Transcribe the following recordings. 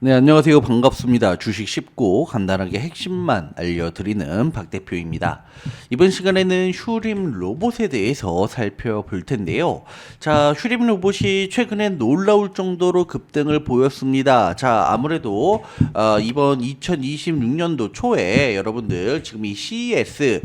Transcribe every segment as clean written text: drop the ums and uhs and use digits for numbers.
네, 안녕하세요. 반갑습니다. 주식 쉽고 간단하게 핵심만 알려드리는 박 대표입니다. 이번 시간에는 슈림 로봇에 대해서 살펴볼 텐데요. 자, 슈림 로봇이 최근에 놀라울 정도로 급등을 보였습니다. 자, 아무래도 이번 2026년도 초에 여러분들 지금 이 CES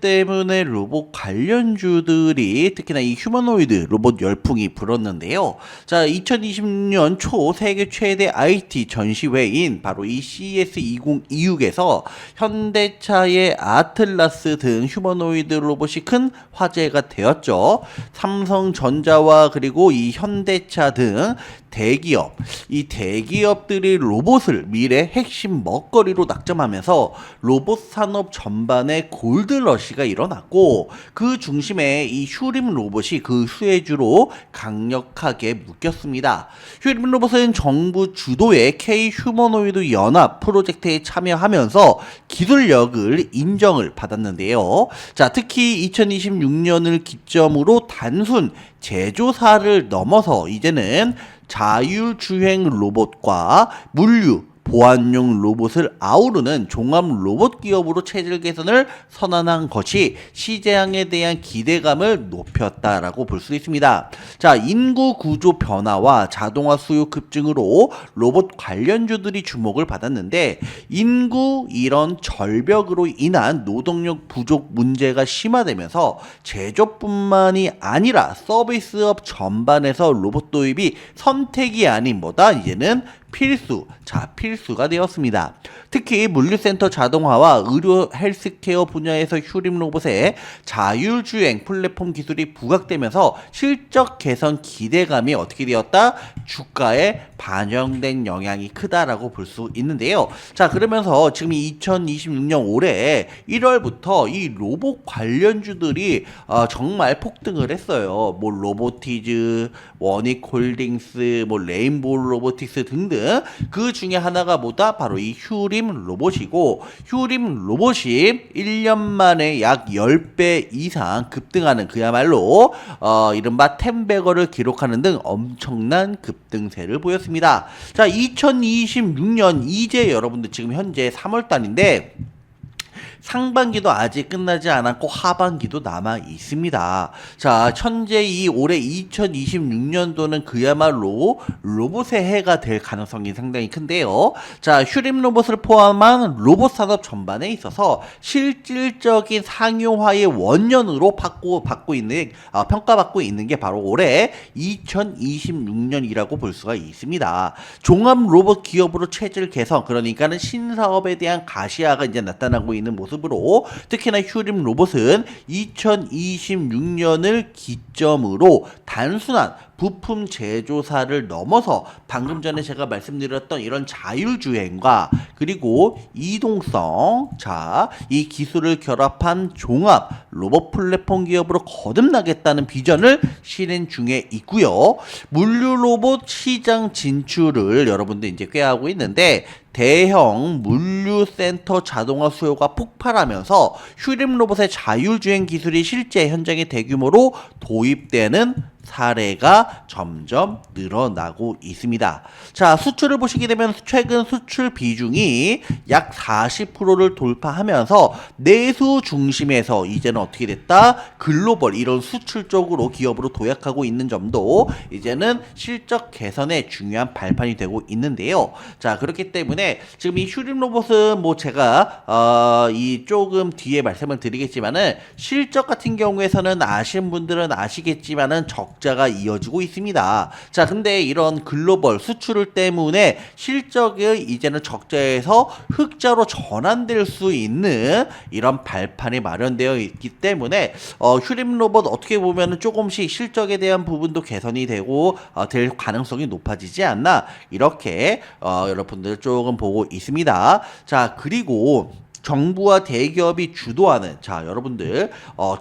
때문에 로봇 관련주들이 특히나 이 휴머노이드 로봇 열풍이 불었는데요. 자, 2026년 초 세계 최대 IT 전시회인 바로 이 CES 2026에서 현대차의 아틀라스 등 휴머노이드 로봇이 큰 화제가 되었죠. 삼성전자와 그리고 이 현대차 등 대기업, 이 대기업들이 로봇을 미래 핵심 먹거리로 낙점하면서 로봇 산업 전반에 골드러시가 일어났고, 그 중심에 이 슈림 로봇이 그 수혜주로 강력하게 묶였습니다. 슈림 로봇은 정부 주도의 K 휴머노이드 연합 프로젝트에 참여하면서 기술력을 인정을 받았는데요. 자, 특히 2026년을 기점으로 단순 제조사를 넘어서 이제는 자율주행 로봇과 물류, 보안용 로봇을 아우르는 종합 로봇 기업으로 체질 개선을 선언한 것이 시장에 대한 기대감을 높였다라고 볼 수 있습니다. 자, 인구 구조 변화와 자동화 수요 급증으로 로봇 관련주들이 주목을 받았는데, 인구 이런 절벽으로 인한 노동력 부족 문제가 심화되면서 제조뿐만이 아니라 서비스업 전반에서 로봇 도입이 선택이 아닌 뭐다 이제는 필수가 되었습니다. 특히 물류센터 자동화와 의료 헬스케어 분야에서 슈림 로봇의 자율주행 플랫폼 기술이 부각되면서 실적 개선 기대감이 어떻게 되었다? 주가에 반영된 영향이 크다라고 볼 수 있는데요. 자, 그러면서 지금 2026년 올해 1월부터 이 로봇 관련주들이 정말 폭등을 했어요. 뭐 로보티즈, 원익홀딩스, 뭐 레인보우 로보틱스 등등. 그 중에 하나가 뭐다? 바로 이 슈림 로봇이고, 슈림 로봇이 1년 만에 약 10배 이상 급등하는 그야말로 이른바 텐베거를 기록하는 등 엄청난 급등세를 보였습니다. 자, 2026년 이제 여러분들 지금 현재 3월달인데 상반기도 아직 끝나지 않았고 하반기도 남아 있습니다. 자, 현재 이 올해 2026년도는 그야말로 로봇의 해가 될 가능성이 상당히 큰데요. 자, 슈림 로봇을 포함한 로봇 산업 전반에 있어서 실질적인 상용화의 원년으로 평가받고 있는 게 바로 올해 2026년이라고 볼 수가 있습니다. 종합 로봇 기업으로 체질 개선, 그러니까는 신사업에 대한 가시화가 이제 나타나고 있는 모습으로, 특히나 슈림 로봇은 2026년을 기점으로 단순한 부품 제조사를 넘어서 방금 전에 제가 말씀드렸던 이런 자율주행과 그리고 이동성, 자, 이 기술을 결합한 종합 로봇 플랫폼 기업으로 거듭나겠다는 비전을 실행 중에 있고요. 물류 로봇 시장 진출을 여러분들 이제 꾀하고 있는데, 대형 물류센터 자동화 수요가 폭발하면서 슈림 로봇의 자율주행 기술이 실제 현장에 대규모로 도입되는 사례가 점점 늘어나고 있습니다. 자, 수출을 보시게 되면 최근 수출 비중이 약 40%를 돌파하면서 내수 중심에서 이제는 어떻게 됐다? 글로벌 이런 수출 쪽으로 기업으로 도약하고 있는 점도 이제는 실적 개선에 중요한 발판이 되고 있는데요. 자, 그렇기 때문에 지금 이 슈림 로봇은 뭐 제가 이 조금 뒤에 말씀을 드리겠지만은 실적 같은 경우에서는 아시는 분들은 아시겠지만은 적자가 이어지고 있습니다. 자, 근데 이런 글로벌 수출 때문에 실적이 이제는 적자에서 흑자로 전환될 수 있는 이런 발판이 마련되어 있기 때문에 슈림 로봇 어떻게 보면은 조금씩 실적에 대한 부분도 개선이 되고 될 가능성이 높아지지 않나, 이렇게 여러분들 조금 보고 있습니다. 자, 그리고 정부와 대기업이 주도하는, 자 여러분들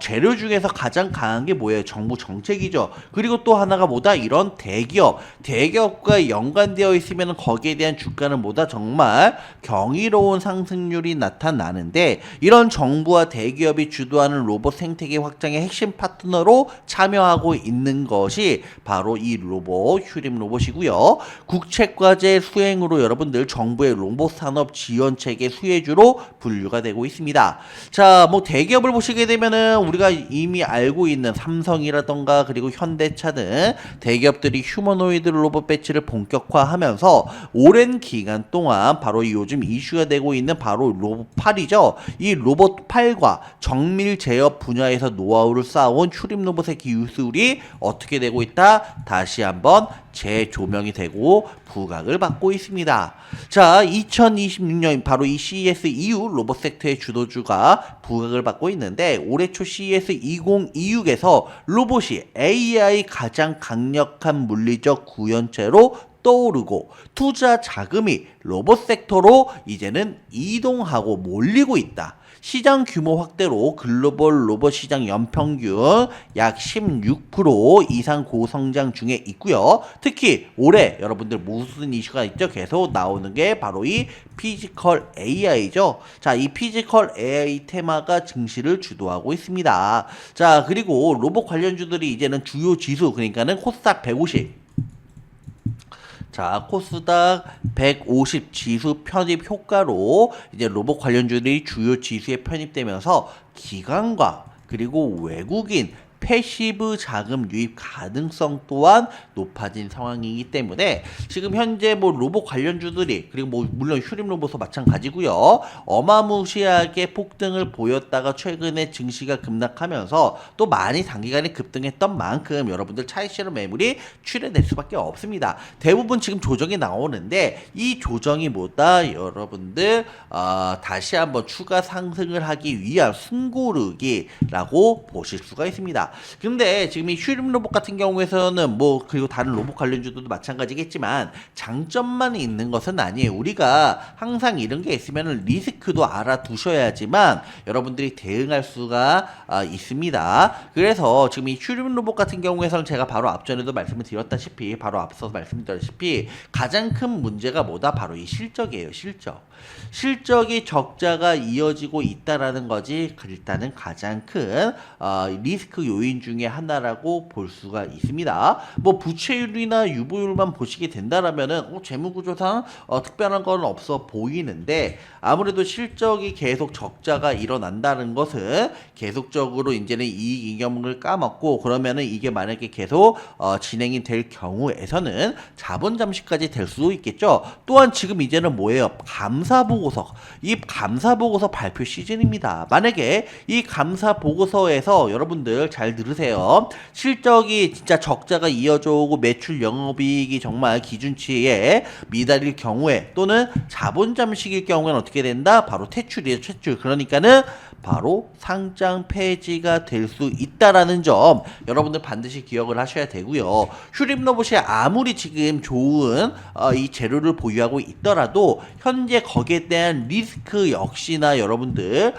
재료 중에서 가장 강한 게 뭐예요? 정부 정책이죠. 그리고 또 하나가 뭐다? 이런 대기업과 연관되어 있으면 거기에 대한 주가는 뭐다? 정말 경이로운 상승률이 나타나는데, 이런 정부와 대기업이 주도하는 로봇 생태계 확장의 핵심 파트너로 참여하고 있는 것이 바로 이 로봇, 휴림 로봇이고요. 국책과제 수행으로 여러분들 정부의 로봇 산업 지원 체계 수혜주로 분류가 되고 있습니다. 자, 뭐 대기업을 보시게 되면은 우리가 이미 알고 있는 삼성이라던가 그리고 현대차 등 대기업들이 휴머노이드 로봇 배치를 본격화하면서 오랜 기간 동안 바로 요즘 이슈가 되고 있는 바로 로봇 8이죠. 이 로봇 8과 정밀 제어 분야에서 노하우를 쌓아온 휴림 로봇의 기술이 어떻게 되고 있다? 다시 한번 재조명이 되고 부각을 받고 있습니다. 자, 2026년 바로 이 CES 이후 로봇 섹터의 주도주가 부각을 받고 있는데, 올해 초 CES 2026에서 로봇이 AI 가장 강력한 물리적 구현체로 떠오르고 투자 자금이 로봇 섹터로 이제는 이동하고 몰리고 있다. 시장 규모 확대로 글로벌 로봇 시장 연평균 약 16% 이상 고성장 중에 있고요. 특히 올해 여러분들 무슨 이슈가 있죠? 계속 나오는 게 바로 이 피지컬 AI죠. 자, 이 피지컬 AI 테마가 증시를 주도하고 있습니다. 자, 그리고 로봇 관련주들이 이제는 주요 지수, 그러니까는 코스닥 150, 자, 코스닥 150 지수 편입 효과로 이제 로봇 관련주들이 주요 지수에 편입되면서 기관과 그리고 외국인 패시브 자금 유입 가능성 또한 높아진 상황이기 때문에 지금 현재 뭐 로봇 관련주들이, 그리고 뭐 물론 휴림 로봇도 마찬가지고요, 어마무시하게 폭등을 보였다가 최근에 증시가 급락하면서 또 많이 단기간에 급등했던 만큼 여러분들 차익실현 매물이 출현될 수밖에 없습니다. 대부분 지금 조정이 나오는데, 이 조정이 뭐다? 여러분들 다시 한번 추가 상승을 하기 위한 숨고르기라고 보실 수가 있습니다. 근데 지금 이 휴림 로봇 같은 경우에서는 뭐 그리고 다른 로봇 관련주들도 마찬가지겠지만 장점만 있는 것은 아니에요. 우리가 항상 이런 게 있으면 리스크도 알아두셔야지만 여러분들이 대응할 수가 있습니다. 그래서 지금 이 휴림 로봇 같은 경우에서는 제가 바로 앞전에도 말씀을 드렸다시피, 바로 앞서서 말씀드렸다시피 가장 큰 문제가 뭐다? 바로 이 실적이에요. 실적이 적자가 이어지고 있다라는 것이 일단은 가장 큰 리스크 요인 중에 하나라고 볼 수가 있습니다. 뭐 부채율이나 유보율만 보시게 된다라면은 재무구조상 특별한 건 없어 보이는데, 아무래도 실적이 계속 적자가 일어난다는 것은 계속적으로 이제는 이익 잉여금을 까먹고, 그러면은 이게 만약에 계속 진행이 될 경우에서는 자본 잠식까지 될 수도 있겠죠. 또한 지금 이제는 뭐예요? 감사보고서, 이 감사보고서 발표 시즌입니다. 만약에 이 감사보고서에서 여러분들 잘 들으세요. 실적이 진짜 적자가 이어져 오고 매출 영업이익이 정말 기준치에 미달일 경우에, 또는 자본 잠식일 경우에는 어떻게 된다? 바로 퇴출이에요. 퇴출. 그러니까는 바로 상장 폐지가 될 수 있다라는 점 여러분들 반드시 기억을 하셔야 되고요. 휴림 로봇이 아무리 지금 좋은 이 재료를 보유하고 있더라도 현재 거기에 대한 리스크 역시나 여러분들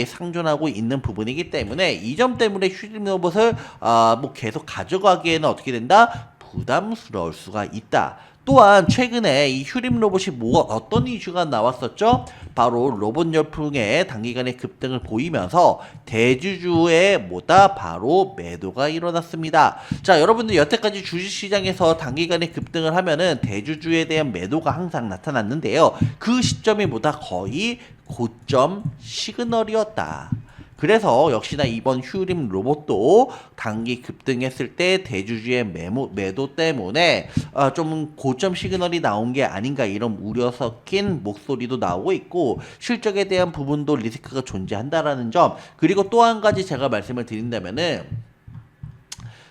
상존하고 있는 부분이기 때문에, 이 점 때문에 휴림 로봇을 뭐 계속 가져가기에는 어떻게 된다? 부담스러울 수가 있다. 또한 최근에 이 휴림 로봇이 어떤 이슈가 나왔었죠? 바로 로봇 열풍의 단기간에 급등을 보이면서 대주주의 바로 매도가 일어났습니다. 자, 여러분들 여태까지 주식시장에서 단기간에 급등을 하면은 대주주에 대한 매도가 항상 나타났는데요. 그 시점이 거의 고점 시그널이었다. 그래서 역시나 이번 휴림 로봇도 단기 급등했을 때 대주주의 매도 때문에 좀 고점 시그널이 나온 게 아닌가, 이런 우려 섞인 목소리도 나오고 있고, 실적에 대한 부분도 리스크가 존재한다라는 점, 그리고 또 한 가지 제가 말씀을 드린다면은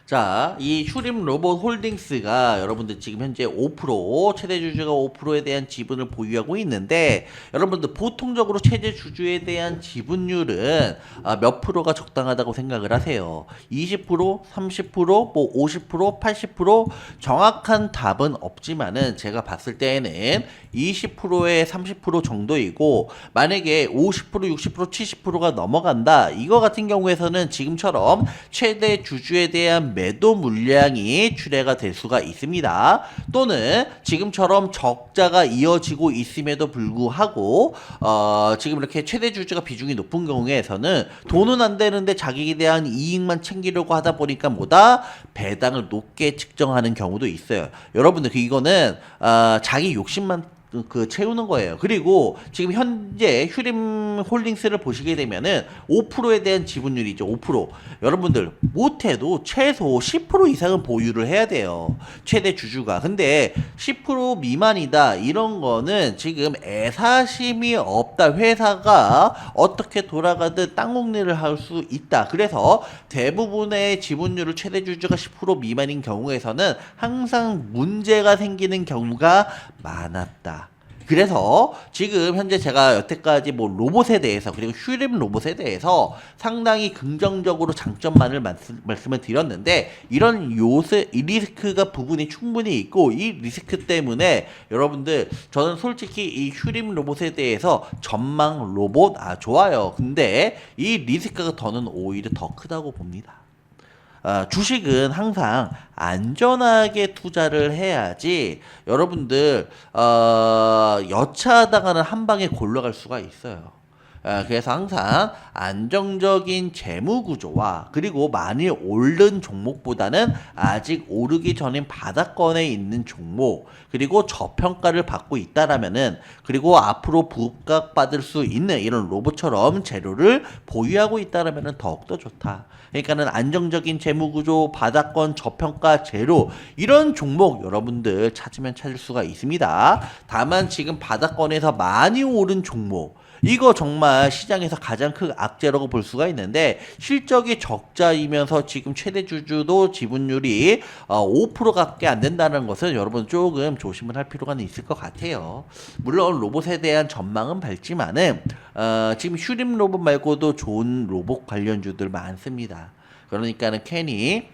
자, 이 슈림 로봇 홀딩스가 여러분들 지금 현재 5% 최대 주주가 5%에 대한 지분을 보유하고 있는데 여러분들 보통적으로 최대 주주에 대한 지분율은 몇 프로가 적당하다고 생각을 하세요? 20%, 30%, 뭐 50%, 80% 정확한 답은 없지만은 제가 봤을 때에는 20%에 30% 정도이고 만약에 50%, 60%, 70%가 넘어간다. 이거 같은 경우에서는 지금처럼 최대 주주에 대한 매도 물량이 출회가 될 수가 있습니다. 또는 지금처럼 적자가 이어지고 있음에도 불구하고 지금 이렇게 최대 주주가 비중이 높은 경우에서는 돈은 안 되는데 자기에 대한 이익만 챙기려고 하다 보니까 뭐다 배당을 높게 측정하는 경우도 있어요. 여러분들 이거는 자기 욕심만 채우는 거예요. 그리고 지금 현재 휴림 홀딩스를 보시게 되면은 5%에 대한 지분율이죠. 5%. 여러분들 못해도 최소 10% 이상은 보유를 해야 돼요. 최대 주주가. 근데 10% 미만이다. 이런 거는 지금 애사심이 없다. 회사가 어떻게 돌아가든 땅콩리를 할 수 있다. 그래서 대부분의 지분율을 최대 주주가 10% 미만인 경우에서는 항상 문제가 생기는 경우가 많았다. 그래서 지금 현재 제가 여태까지 뭐 로봇에 대해서 그리고 슈림 로봇에 대해서 상당히 긍정적으로 장점만을 말씀을 드렸는데 이런 이 리스크가 부분이 충분히 있고 이 리스크 때문에 여러분들 저는 솔직히 이 슈림 로봇에 대해서 전망 로봇 좋아요. 근데 이 리스크가 저는 오히려 더 크다고 봅니다. 주식은 항상 안전하게 투자를 해야지 여러분들 여차하다가는 한 방에 골러갈 수가 있어요. 그래서 항상 안정적인 재무 구조와 그리고 많이 오른 종목보다는 아직 오르기 전인 바닥권에 있는 종목 그리고 저평가를 받고 있다라면은 그리고 앞으로 부각받을 수 있는 이런 로봇처럼 재료를 보유하고 있다라면은 더욱더 좋다. 그러니까는 안정적인 재무 구조, 바닥권, 저평가 재료 이런 종목 여러분들 찾으면 찾을 수가 있습니다. 다만 지금 바닥권에서 많이 오른 종목 이거 정말 시장에서 가장 큰 악재라고 볼 수가 있는데 실적이 적자이면서 지금 최대 주주도 지분율이 5%밖에 안 된다는 것은 여러분 조금 조심을 할 필요가 있을 것 같아요. 물론 로봇에 대한 전망은 밝지만은 지금 슈림 로봇 말고도 좋은 로봇 관련주들 많습니다. 그러니까는 괜히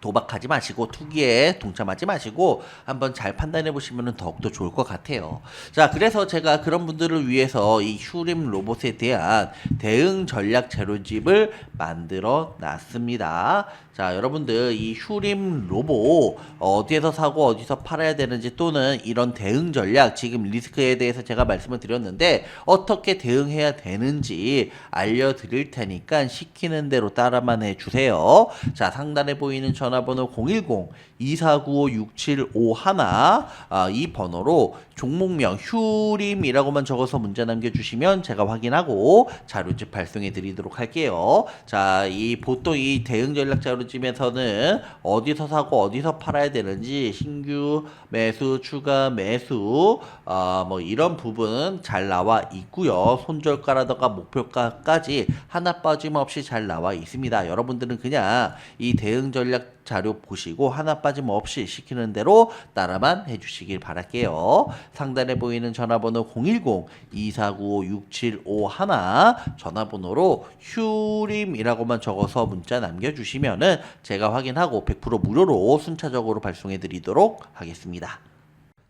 도박하지 마시고 투기에 동참하지 마시고 한번 잘 판단해 보시면 더욱더 좋을 것 같아요. 자, 그래서 제가 그런 분들을 위해서 이 슈림 로봇에 대한 대응 전략 재료집을 만들어 놨습니다. 자, 여러분들 이 슈림 로봇 어디에서 사고 어디서 팔아야 되는지 또는 이런 대응 전략 지금 리스크에 대해서 제가 말씀을 드렸는데 어떻게 대응해야 되는지 알려드릴 테니까 시키는 대로 따라만 해주세요. 자, 상단에 보이는 전화번호 010-2495-6751 이 번호로 종목명 슈림이라고만 적어서 문자 남겨주시면 제가 확인하고 자료집 발송해 드리도록 할게요. 자, 이 보통 이 대응 전략 자료집에서는 어디서 사고 어디서 팔아야 되는지 신규 매수, 추가 매수 뭐 이런 부분 잘 나와 있고요. 손절가라던가 목표가까지 하나 빠짐없이 잘 나와 있습니다. 여러분들은 그냥 이 대응 전략 자료 보시고 하나 빠짐없이 시키는 대로 따라만 해주시길 바랄게요. 상단에 보이는 전화번호 010-2495-6751 전화번호로 휴림이라고만 적어서 문자 남겨주시면은 제가 확인하고 100% 무료로 순차적으로 발송해 드리도록 하겠습니다.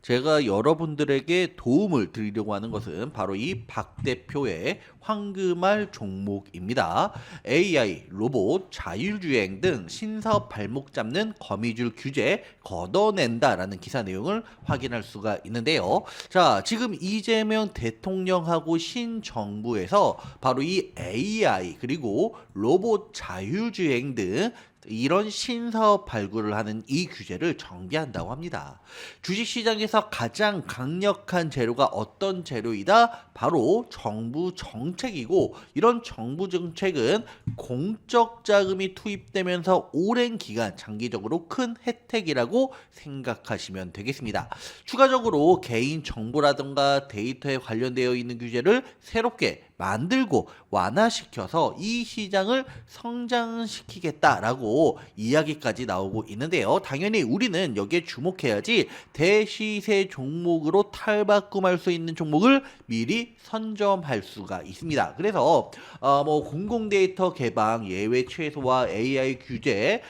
제가 여러분들에게 도움을 드리려고 하는 것은 바로 이 박 대표의 황금알 종목입니다. AI, 로봇, 자율주행 등 신사업 발목 잡는 거미줄 규제 걷어낸다라는 기사 내용을 확인할 수가 있는데요. 자, 지금 이재명 대통령하고 신정부에서 바로 이 AI 그리고 로봇, 자율주행 등 이런 신사업 발굴을 하는 이 규제를 정비한다고 합니다. 주식시장에서 가장 강력한 재료가 어떤 재료이다? 바로 정부 정책이고 이런 정부 정책은 공적 자금이 투입되면서 오랜 기간 장기적으로 큰 혜택이라고 생각하시면 되겠습니다. 추가적으로 개인 정보라든가 데이터에 관련되어 있는 규제를 새롭게 만들고 완화시켜서 이 시장을 성장시키겠다라고 바로 이야기까지 나오고 있는데요. 당연히 우리는 여기에 주목해야지 대시세 종목으로 탈바꿈할 수 있는 종목을 미리 선점할 수가 있습니다. 그래서 뭐 공공 데이터 개방, 예외 최소화, AI 규제,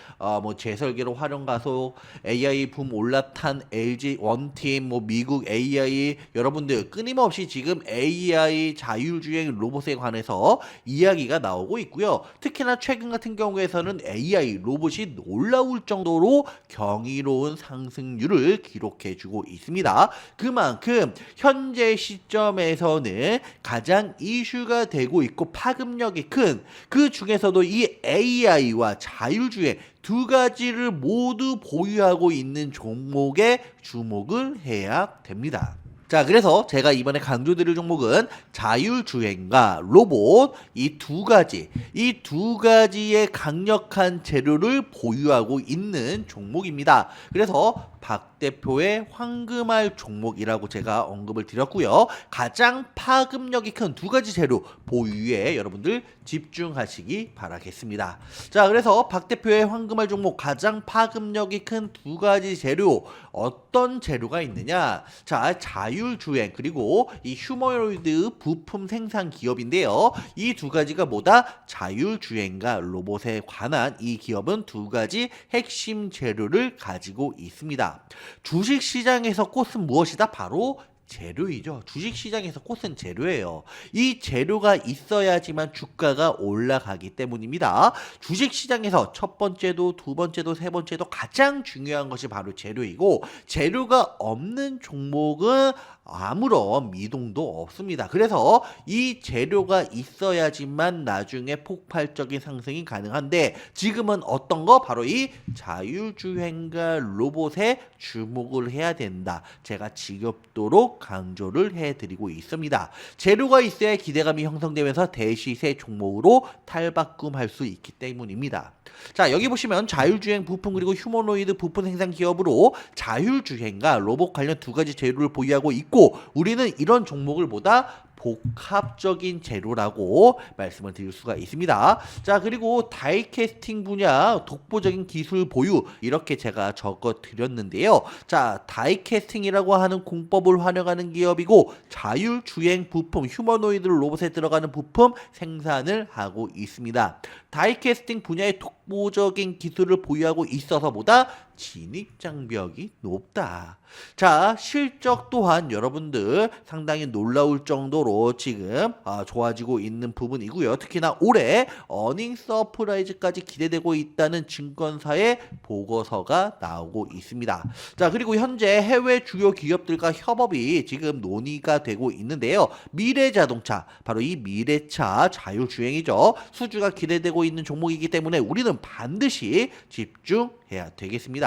뭐 재설계로 활용 가속, AI 붐 올라탄 LG 원팀, 뭐 미국 AI, 여러분들 끊임없이 지금 AI 자율주행 로봇에 관해서 이야기가 나오고 있고요. 특히나 최근 같은 경우에서는 AI 로봇이 놀라울 정도로 경이로운 상승률을 기록해주고 있습니다. 그만큼 현재 시점에서는 가장 이슈가 되고 있고 파급력이 큰 그 중에서도 이 AI와 자율주행 두 가지를 모두 보유하고 있는 종목에 주목을 해야 됩니다. 자, 그래서 제가 이번에 강조드릴 종목은 자율주행과 로봇 이 두 가지의 강력한 재료를 보유하고 있는 종목입니다. 그래서 박 대표의 황금알 종목이라고 제가 언급을 드렸고요. 가장 파급력이 큰 두 가지 재료 보유에 여러분들 집중하시기 바라겠습니다. 자, 그래서 박 대표의 황금알 종목 가장 파급력이 큰 두 가지 재료 어떤 재료가 있느냐? 자, 자율주행 그리고 이 휴머노이드 부품 생산 기업인데요. 이 두 가지가 뭐다? 자율주행과 로봇에 관한 이 기업은 두 가지 핵심 재료를 가지고 있습니다. 주식시장에서 꽃은 무엇이다? 바로 재료이죠. 주식시장에서 꽃은 재료예요. 이 재료가 있어야지만 주가가 올라가기 때문입니다. 주식시장에서 첫 번째도 두 번째도 세 번째도 가장 중요한 것이 바로 재료이고 재료가 없는 종목은 아무런 미동도 없습니다. 그래서 이 재료가 있어야지만 나중에 폭발적인 상승이 가능한데 지금은 어떤 거? 바로 이 자율주행과 로봇에 주목을 해야 된다. 제가 지겹도록 강조를 해드리고 있습니다. 재료가 있어야 기대감이 형성되면서 대시세 종목으로 탈바꿈할 수 있기 때문입니다. 자, 여기 보시면 자율주행 부품 그리고 휴머노이드 부품 생산 기업으로 자율주행과 로봇 관련 두 가지 재료를 보유하고 있고 우리는 이런 종목을 보다 복합적인 재료라고 말씀을 드릴 수가 있습니다. 자, 그리고 다이캐스팅 분야 독보적인 기술 보유 이렇게 제가 적어 드렸는데요. 자, 다이캐스팅이라고 하는 공법을 활용하는 기업이고 자율주행 부품 휴머노이드 로봇에 들어가는 부품 생산을 하고 있습니다. 다이캐스팅 분야의 독보적인 기술을 보유하고 있어서보다 진입장벽이 높다. 자, 실적 또한 여러분들 상당히 놀라울 정도로 지금 좋아지고 있는 부분이고요. 특히나 올해 어닝 서프라이즈까지 기대되고 있다는 증권사의 보고서가 나오고 있습니다. 자, 그리고 현재 해외 주요 기업들과 협업이 지금 논의가 되고 있는데요. 미래자동차, 바로 이 미래차 자율주행이죠. 수주가 기대되고 있는 종목이기 때문에 우리는 반드시 집중해야 되겠습니다.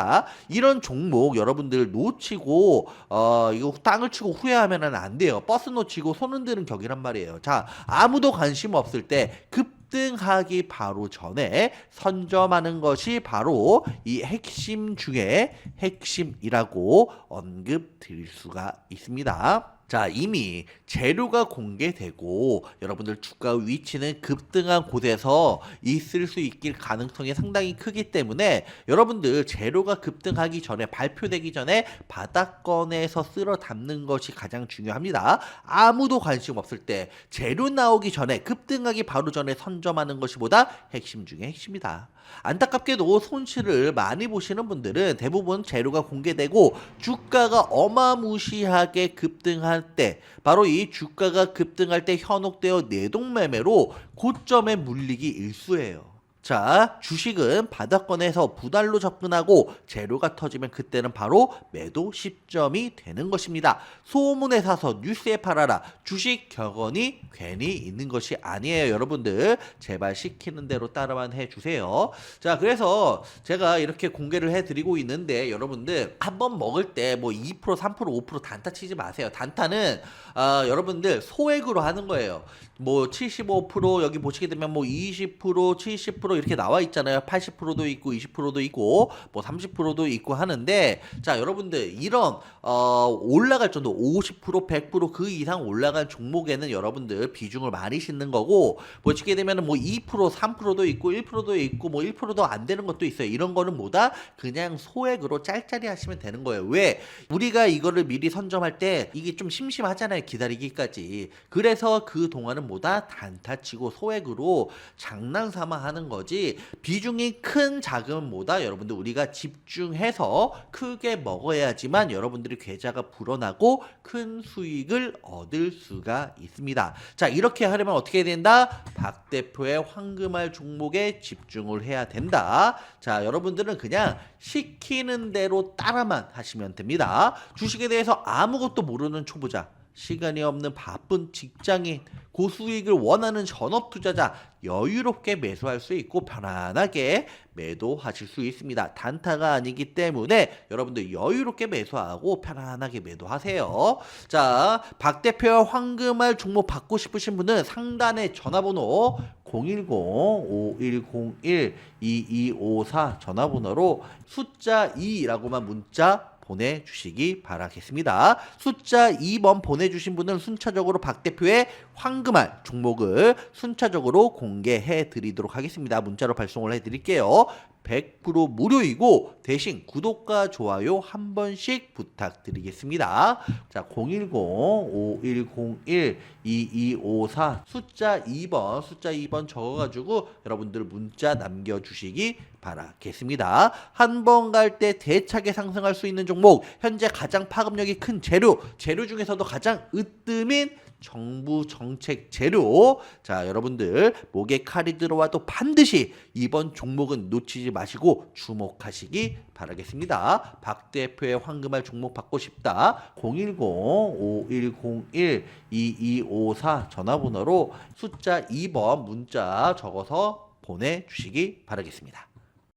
이런 종목 여러분들 놓치고 이거 땅을 치고 후회하면 안 돼요. 버스 놓치고 손 흔드는 격이란 말이에요. 자, 아무도 관심 없을 때 급등하기 바로 전에 선점하는 것이 바로 이 핵심 중에 핵심이라고 언급 드릴 수가 있습니다. 자, 이미 재료가 공개되고 여러분들 주가 위치는 급등한 곳에서 있을 수 있길 가능성이 상당히 크기 때문에 여러분들 재료가 급등하기 전에 발표되기 전에 바닥권에서 쓸어 담는 것이 가장 중요합니다. 아무도 관심 없을 때 재료 나오기 전에 급등하기 바로 전에 선점하는 것이보다 핵심 중에 핵심이다. 안타깝게도 손실을 많이 보시는 분들은 대부분 재료가 공개되고 주가가 어마무시하게 급등할 때 바로 이 주가가 급등할 때 현혹되어 내동매매로 고점에 물리기 일쑤예요. 자, 주식은 바닥권에서 부달로 접근하고 재료가 터지면 그때는 바로 매도 시점이 되는 것입니다. 소문에 사서 뉴스에 팔아라. 주식 격언이 괜히 있는 것이 아니에요. 여러분들 제발 시키는 대로 따라만 해주세요. 자, 그래서 제가 이렇게 공개를 해드리고 있는데 여러분들 한번 먹을 때 뭐 2%, 3%, 5% 단타 치지 마세요. 단타는 여러분들 소액으로 하는 거예요. 뭐 75% 여기 보시게 되면 뭐 20%, 70% 이렇게 나와 있잖아요. 80%도 있고 20%도 있고 뭐 30%도 있고 하는데, 자 여러분들 이런 올라갈 정도 50% 100%그 이상 올라간 종목에는 여러분들 비중을 많이 싣는 거고, 보시게 되면은 뭐 2% 3%도 있고 1%도 있고 뭐 1%도 안 되는 것도 있어요. 이런 거는 뭐다? 그냥 소액으로 짤짤이 하시면 되는 거예요. 왜? 우리가 이거를 미리 선점할 때 이게 좀 심심하잖아요. 기다리기까지. 그래서 그 동안은 뭐다? 단타치고 소액으로 장난삼아 하는 거지. 비중이 큰 자금은 뭐다? 여러분들 우리가 집중해서 크게 먹어야지만 여러분들이 계좌가 불어나고 큰 수익을 얻을 수가 있습니다. 자, 이렇게 하려면 어떻게 해야 된다? 박 대표의 황금알 종목에 집중을 해야 된다. 자, 여러분들은 그냥 시키는 대로 따라만 하시면 됩니다. 주식에 대해서 아무것도 모르는 초보자, 시간이 없는 바쁜 직장인, 고수익을 원하는 전업 투자자, 여유롭게 매수할 수 있고 편안하게 매도하실 수 있습니다. 단타가 아니기 때문에 여러분들 여유롭게 매수하고 편안하게 매도하세요. 자, 박 대표와 황금알 종목 받고 싶으신 분은 상단에 전화번호 010-5101-2254 전화번호로 숫자 2라고만 문자 보내주시기 바라겠습니다. 숫자 2번 보내주신 분은 순차적으로 박 대표의 황금알 종목을 순차적으로 공개해 드리도록 하겠습니다. 문자로 발송을 해 드릴게요. 100% 무료이고 대신 구독과 좋아요 한 번씩 부탁드리겠습니다. 자, 010-5101-2254 숫자 2번 적어가지고 여러분들 문자 남겨주시기 바라겠습니다. 한 번 갈 때 대차게 상승할 수 있는 종목, 현재 가장 파급력이 큰 재료 중에서도 가장 으뜸인 정부 정책 재료. 자, 여러분들 목에 칼이 들어와도 반드시 이번 종목은 놓치지 마시고 주목하시기 바라겠습니다. 박 대표의 황금알 종목 받고 싶다. 010-5101-2254 전화번호로 숫자 2번 문자 적어서 보내주시기 바라겠습니다.